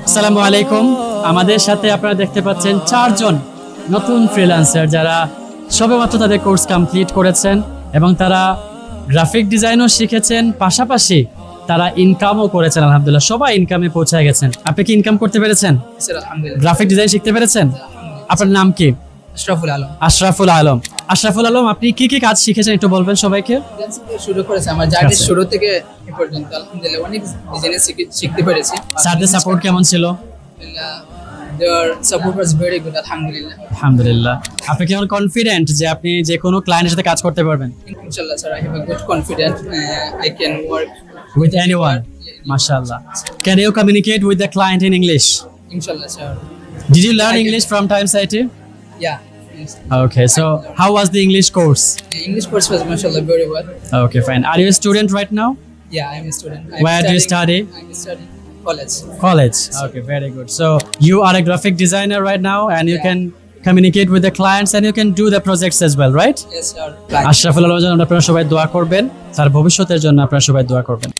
আসসালামু আলাইকুম। আমাদের সাথে আপনারা দেখতে পাচ্ছেন চারজন নতুন ফ্রিল্যান্সার যারা সবেমাত্র তাদের কোর্স কমপ্লিট করেছেন এবং তারা গ্রাফিক ডিজাইনও শিখেছেন, পাশাপাশি তারা ইনকামও করেছেন। আলহামদুলিল্লাহ সবাই ইনকামে পৌঁছে গেছেন। আপনি কি ইনকাম করতে পেরেছেন? গ্রাফিক ডিজাইন শিখতে পেরেছেন? আপনার নাম কি? আশরাফুল আলম। আশরাফুল আলম। আশরাফুল আলম, আপনি কি কি কাজ শিখেছেন একটু বলবেন সবাইকে? শুরু করেছে আমার জার্নি শুরু থেকে এ পর্যন্ত আলহামদুলিল্লাহ অনেক ডিজাইন শিখতে পেরেছি। স্যারদের সাপোর্ট কেমন ছিল? Their support was very good alhamdulillah. আলহামদুলিল্লাহ। আপনি কেমন কনফিডেন্ট যে আপনি যে কোনো ক্লায়েন্টের সাথে কাজ করতে পারবেন? Inshallah sir, I have a good confidence. I can work With anyone? MashaAllah. Can you communicate with the client in English? inshallah sir. Did you learn English from Times IT? Yeah. Yes. Okay, so how was the English course? The English course was mashallah very well. Okay, fine. Are you a student right now? Yeah, I am a student. Where do you study? I'm studying college. College. Okay, very good. So you are a graphic designer right now and you can communicate with the clients and you can do the projects as well, right? Yes sir. Ashraful আলমের জন্য আপনারা সবাই দোয়া করবেন, তার ভবিষ্যতের জন্য আপনারা সবাই দোয়া করবেন।